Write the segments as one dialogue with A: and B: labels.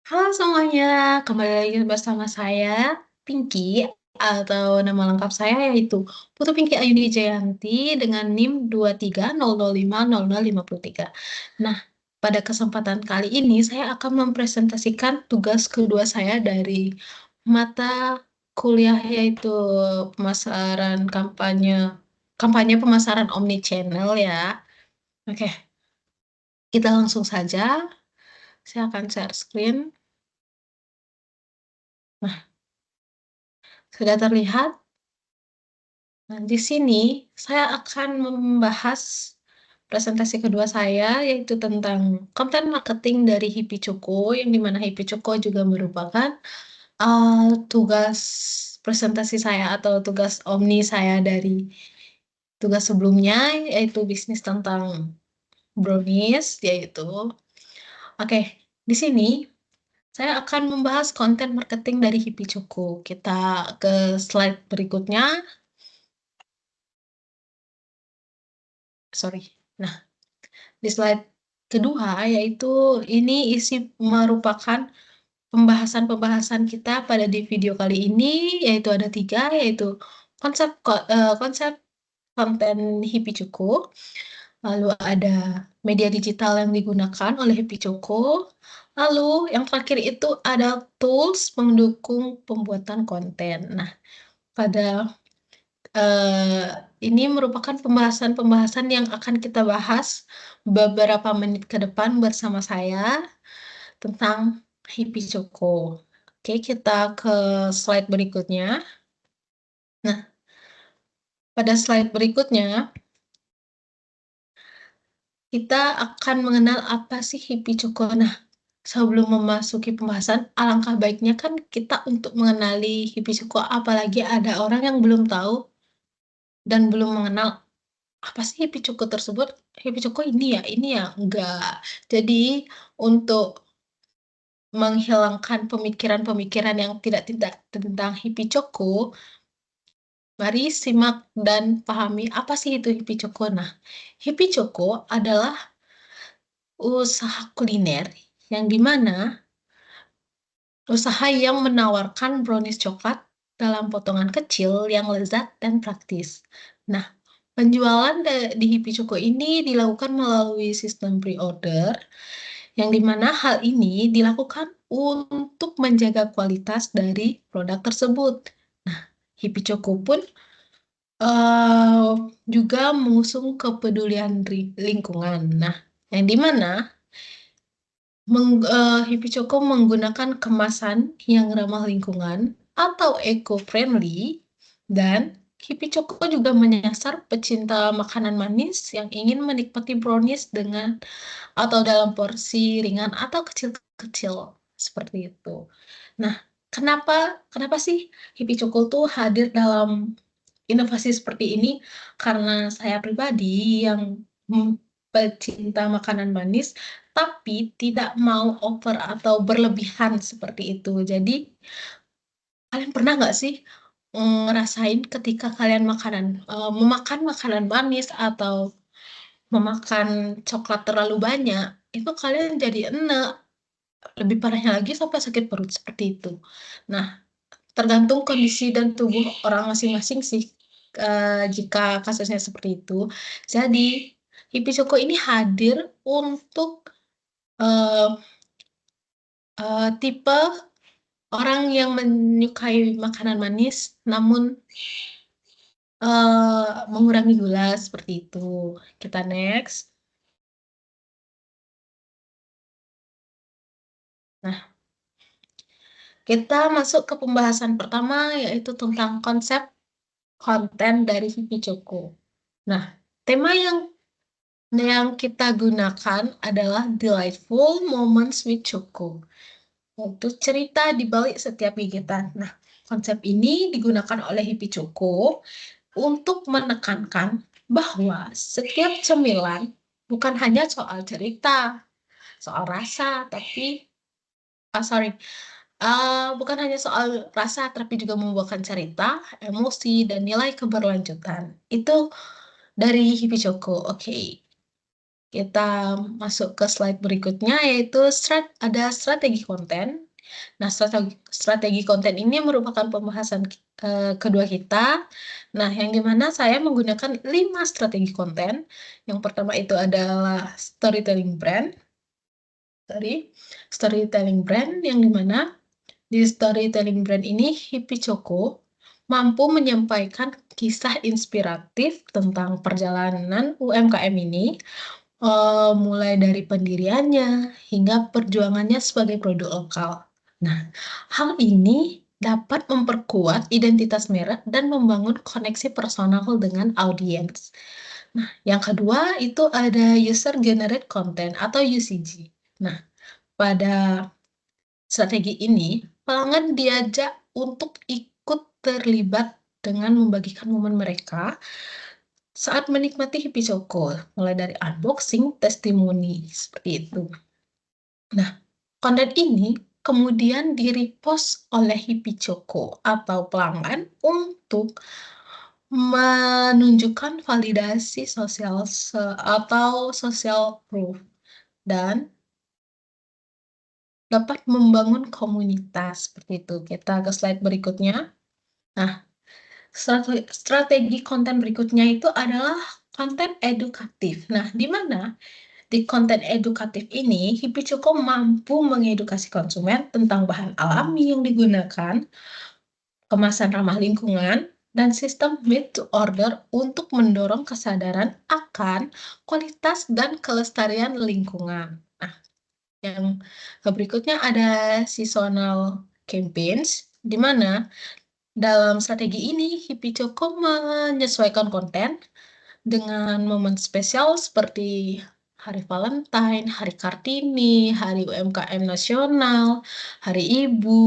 A: Halo semuanya, kembali lagi bersama saya, Pinky, atau nama lengkap saya yaitu Putu Pinky Ayuni Jayanti dengan NIM 230050053. Nah, pada kesempatan kali ini saya akan mempresentasikan tugas kedua saya dari mata kuliah yaitu pemasaran kampanye pemasaran omnichannel ya. Oke, kita langsung saja. Saya akan share screen. Nah, sudah terlihat? Nah, di sini saya akan membahas presentasi kedua saya, yaitu tentang konten marketing dari Hipicuko, yang dimana Hipicuko juga merupakan tugas presentasi saya atau tugas omni saya dari tugas sebelumnya, yaitu bisnis tentang brownies, yaitu. Oke, di sini saya akan membahas konten marketing dari Hipicuko. Kita ke slide berikutnya. Sorry. Nah, di slide kedua, yaitu ini merupakan pembahasan-pembahasan kita pada di video kali ini, yaitu ada 3, yaitu konsep konten Hipicuko, lalu ada media digital yang digunakan oleh Hipicuko, lalu yang terakhir itu ada tools pendukung pembuatan konten. Nah, pada ini merupakan pembahasan-pembahasan yang akan kita bahas beberapa menit ke depan bersama saya tentang Hipicuko. Oke, kita ke slide berikutnya. Nah, pada slide berikutnya, kita akan mengenal apa sih Hipicuko. Nah, sebelum memasuki pembahasan, alangkah baiknya kan kita untuk mengenali Hipicuko, apalagi ada orang yang belum tahu dan belum mengenal apa sih Hipicuko tersebut. Hipicuko ini ya, enggak. Jadi, untuk menghilangkan pemikiran-pemikiran yang tidak tentang Hipicuko, mari simak dan pahami apa sih itu Hipicuko. Nah, Hipicuko adalah usaha kuliner yang dimana usaha yang menawarkan brownies coklat dalam potongan kecil yang lezat dan praktis. Nah, penjualan di Hipicuko ini dilakukan melalui sistem pre-order, yang dimana hal ini dilakukan untuk menjaga kualitas dari produk tersebut. Nah, Hipicuko pun eh, juga mengusung kepedulian lingkungan. Nah, yang dimana Hipicuko menggunakan kemasan yang ramah lingkungan atau eco-friendly, dan Hipicuko juga menyasar pecinta makanan manis yang ingin menikmati brownies dengan atau dalam porsi ringan atau kecil-kecil seperti itu. Nah, kenapa sih Hipicuko tuh hadir dalam inovasi seperti ini? Karena saya pribadi yang pecinta makanan manis, tapi tidak mau over atau berlebihan seperti itu. Jadi, kalian pernah nggak sih ngerasain ketika kalian memakan makanan manis atau memakan coklat terlalu banyak, itu kalian jadi enek, lebih parahnya lagi sampai sakit perut seperti itu. Nah, tergantung kondisi dan tubuh orang masing-masing sih, jika kasusnya seperti itu. Jadi, Hipicuko ini hadir untuk eh, tipe orang yang menyukai makanan manis, namun mengurangi gula seperti itu. Kita next. Nah, kita masuk ke pembahasan pertama, yaitu tentang konsep konten dari Hipicuko. Nah, tema yang kita gunakan adalah Delightful Moments with Choco, yaitu cerita di balik setiap gigitan. Nah, konsep ini digunakan oleh Hipicuko untuk menekankan bahwa setiap cemilan bukan hanya soal cerita, soal rasa, bukan hanya soal rasa, tapi juga membawakan cerita, emosi, dan nilai keberlanjutan. Itu dari Hipicuko. Oke, Kita masuk ke slide berikutnya, yaitu ada strategi konten. Nah, strategi konten ini merupakan pembahasan kedua kita. Nah, yang dimana saya menggunakan 5 strategi konten. Yang pertama itu adalah storytelling brand, yang dimana di storytelling brand ini Hippie Choco mampu menyampaikan kisah inspiratif tentang perjalanan UMKM ini, mulai dari pendiriannya hingga perjuangannya sebagai produk lokal. Nah, hal ini dapat memperkuat identitas merek dan membangun koneksi personal dengan audiens. Nah, yang kedua itu ada user generate content atau UCG. Nah, pada strategi ini, pelanggan diajak untuk ikut terlibat dengan membagikan momen mereka saat menikmati Hippie Choco, mulai dari unboxing, testimoni, seperti itu. Nah, konten ini kemudian di-repost oleh Hippie Choco atau pelanggan untuk menunjukkan validasi atau social proof dan dapat membangun komunitas, seperti itu. Kita ke slide berikutnya. Nah, strategi konten berikutnya itu adalah konten edukatif. Nah, di mana di konten edukatif ini, Hippie Choco mampu mengedukasi konsumen tentang bahan alami yang digunakan, kemasan ramah lingkungan, dan sistem made to order untuk mendorong kesadaran akan kualitas dan kelestarian lingkungan. Nah, yang berikutnya ada seasonal campaigns, di mana dalam strategi ini Hippie Choco menyesuaikan konten dengan momen spesial seperti Hari Valentine, Hari Kartini, Hari UMKM Nasional, Hari Ibu,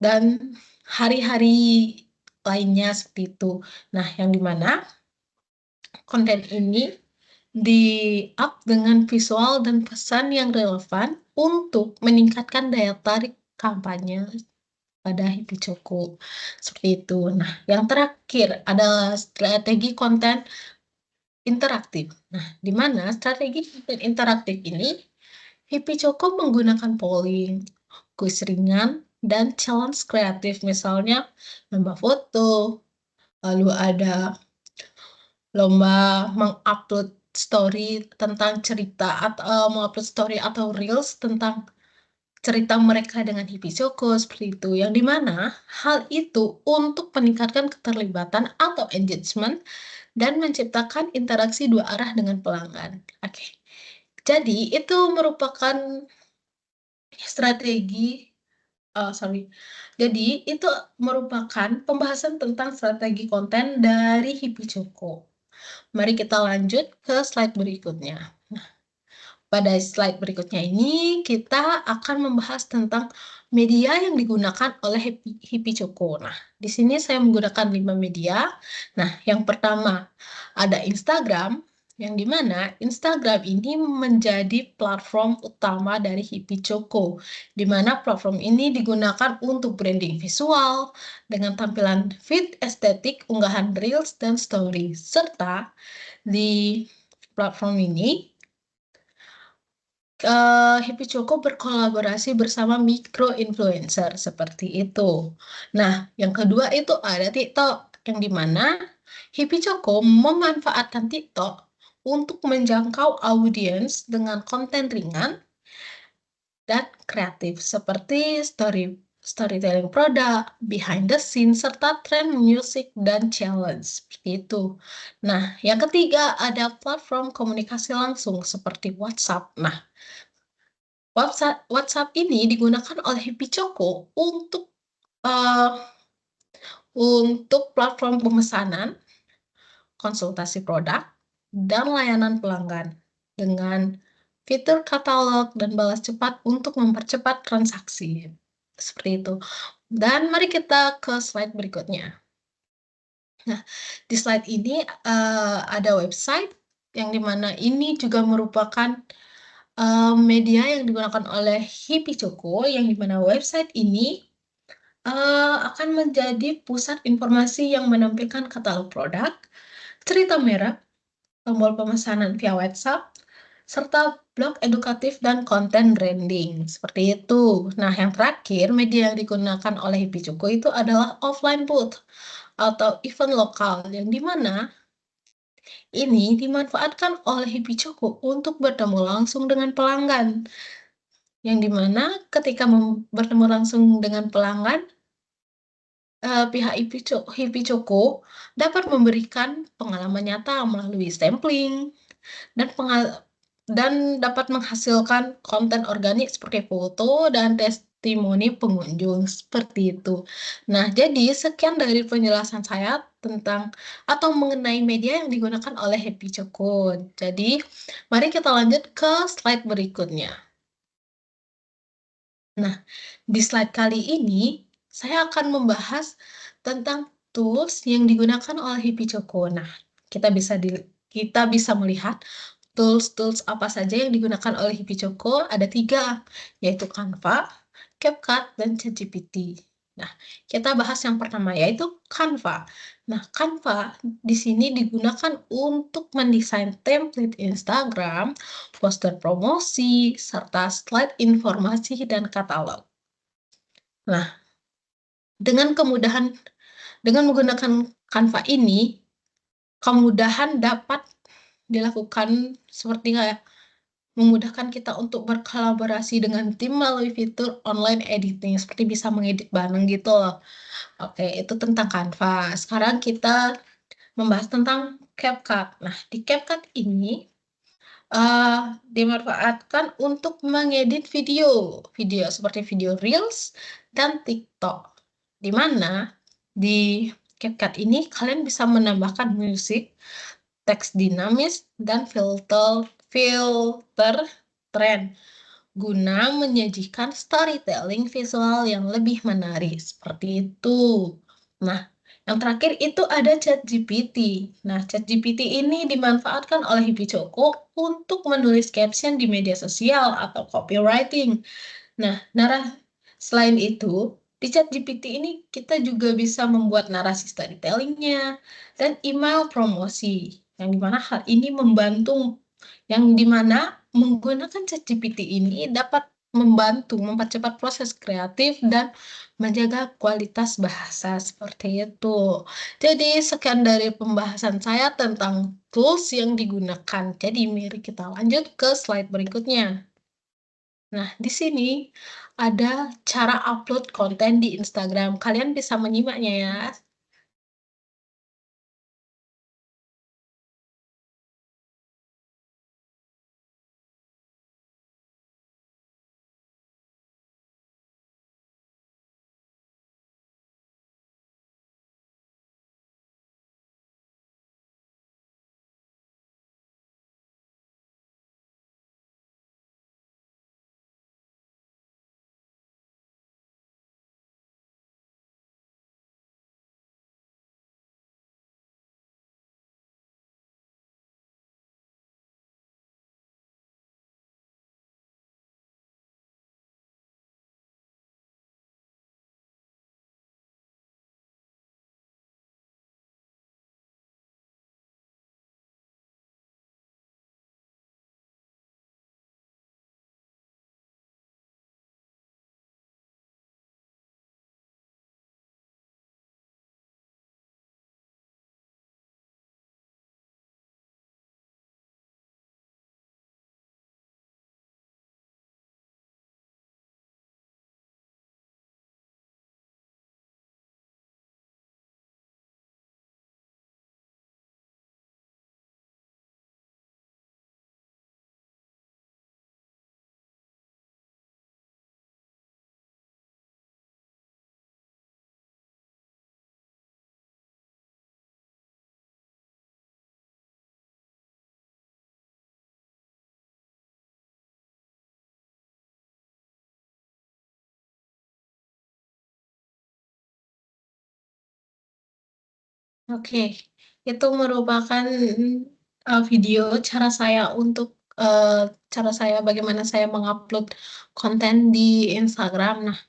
A: dan hari-hari lainnya seperti itu. Nah, yang dimana konten ini di-up dengan visual dan pesan yang relevan untuk meningkatkan daya tarik kampanye pada Hippie Choco. Seperti itu. Nah, yang terakhir adalah strategi konten interaktif. Nah, di mana strategi konten interaktif ini Hippie Choco menggunakan polling, kuis ringan, dan challenge kreatif, misalnya lomba foto, lalu ada lomba mengupload story tentang cerita atau mengupload story atau reels tentang cerita mereka dengan Hippie Choco, seperti itu. Yang dimana hal itu untuk meningkatkan keterlibatan atau engagement dan menciptakan interaksi dua arah dengan pelanggan. Oke. Jadi itu merupakan strategi Jadi itu merupakan pembahasan tentang strategi konten dari Hippie Choco. Mari kita lanjut ke slide berikutnya. Pada slide berikutnya ini, kita akan membahas tentang media yang digunakan oleh Hippie Choco. Nah, di sini saya menggunakan 5 media. Nah, yang pertama ada Instagram, yang dimana Instagram ini menjadi platform utama dari Hippie Choco, di mana platform ini digunakan untuk branding visual, dengan tampilan feed estetik, unggahan reels, dan story. Serta di platform ini, Hippie Choco berkolaborasi bersama micro-influencer, seperti itu. Nah, yang kedua itu ada TikTok, yang dimana Hippie Choco memanfaatkan TikTok untuk menjangkau audiens dengan konten ringan dan kreatif, seperti storytelling produk, behind the scenes, serta trend musik dan challenge, seperti itu. Nah, yang ketiga ada platform komunikasi langsung seperti WhatsApp. Nah, WhatsApp ini digunakan oleh Hippie Choco uh, untuk platform pemesanan, konsultasi produk, dan layanan pelanggan dengan fitur katalog dan balas cepat untuk mempercepat transaksi. Seperti itu. Dan mari kita ke slide berikutnya. Nah, di slide ini ada website yang dimana ini juga merupakan media yang digunakan oleh Hippie Choco, yang dimana website ini akan menjadi pusat informasi yang menampilkan katalog produk, cerita merek, tombol pemesanan via WhatsApp, serta blog edukatif dan konten branding. Seperti itu. Nah, yang terakhir, media yang digunakan oleh Hipicuku itu adalah offline booth atau event lokal, yang dimana ini dimanfaatkan oleh Hipicuku untuk bertemu langsung dengan pelanggan. Yang dimana ketika bertemu langsung dengan pelanggan, pihak Hipicuku dapat memberikan pengalaman nyata melalui sampling dan dapat menghasilkan konten organik seperti foto dan testimoni pengunjung, seperti itu. Nah, jadi sekian dari penjelasan saya tentang atau mengenai media yang digunakan oleh Hipicuku. Jadi, mari kita lanjut ke slide berikutnya. Nah, di slide kali ini, saya akan membahas tentang tools yang digunakan oleh Hipicuku. Nah, kita bisa melihat tools-tools apa saja yang digunakan oleh Hipicuku. Ada 3, yaitu Canva, CapCut, dan ChatGPT. Nah, kita bahas yang pertama, yaitu Canva. Nah, Canva di sini digunakan untuk mendesain template Instagram, poster promosi, serta slide informasi dan katalog. Nah, dengan menggunakan Canva ini, kemudahan dapat dilakukan seperti kayak memudahkan kita untuk berkolaborasi dengan tim melalui fitur online editing, seperti bisa mengedit bareng gitu loh. Oke, itu tentang Canva. Sekarang kita membahas tentang CapCut. Nah, di CapCut ini dimanfaatkan untuk mengedit video seperti video Reels dan TikTok. Di mana di CapCut ini kalian bisa menambahkan musik, teks dinamis, dan filter tren guna menyajikan storytelling visual yang lebih menarik. Seperti itu. Nah, yang terakhir itu ada ChatGPT. Nah, ChatGPT ini dimanfaatkan oleh Hipicuku untuk menulis caption di media sosial atau copywriting. Nah, selain itu, di ChatGPT ini kita juga bisa membuat narasi storytellingnya dan email promosi. Yang dimana menggunakan ChatGPT ini dapat membantu mempercepat proses kreatif dan menjaga kualitas bahasa, seperti itu. Jadi sekian dari pembahasan saya tentang tools yang digunakan. Jadi mari kita lanjut ke slide berikutnya. Nah, di sini ada cara upload konten di Instagram. Kalian bisa menyimaknya ya. Oke, itu merupakan video cara saya bagaimana saya mengupload konten di Instagram. Nah,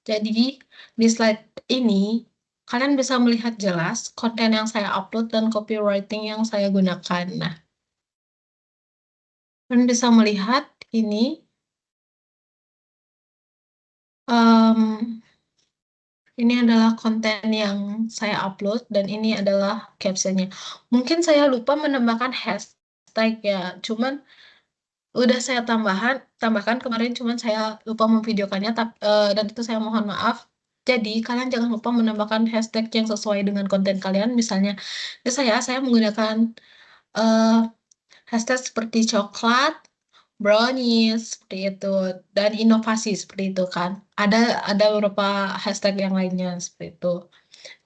A: jadi di slide ini kalian bisa melihat jelas konten yang saya upload dan copywriting yang saya gunakan. Nah, Kalian bisa melihat ini, mmm, ini adalah konten yang saya upload dan ini adalah caption-nya. Mungkin saya lupa menambahkan hashtag ya, cuman udah saya tambahkan kemarin, cuman saya lupa memvideokannya dan itu saya mohon maaf. Jadi kalian jangan lupa menambahkan hashtag yang sesuai dengan konten kalian, misalnya di saya menggunakan, eee, hashtag seperti coklat, brownies, seperti itu, dan inovasi seperti itu kan. Ada beberapa hashtag yang lainnya seperti itu.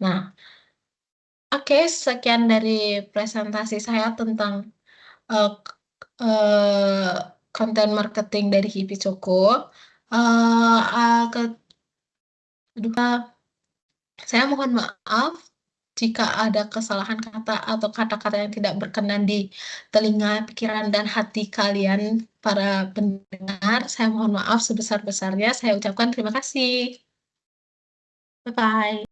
A: Nah, oke, sekian dari presentasi saya tentang, eee, k konten marketing dari Hipi Coko. Eee, saya mohon maaf jika ada kesalahan kata atau kata-kata yang tidak berkenan di telinga, pikiran, dan hati kalian, para pendengar. Saya mohon maaf sebesar-besarnya. Saya ucapkan terima kasih. Bye-bye.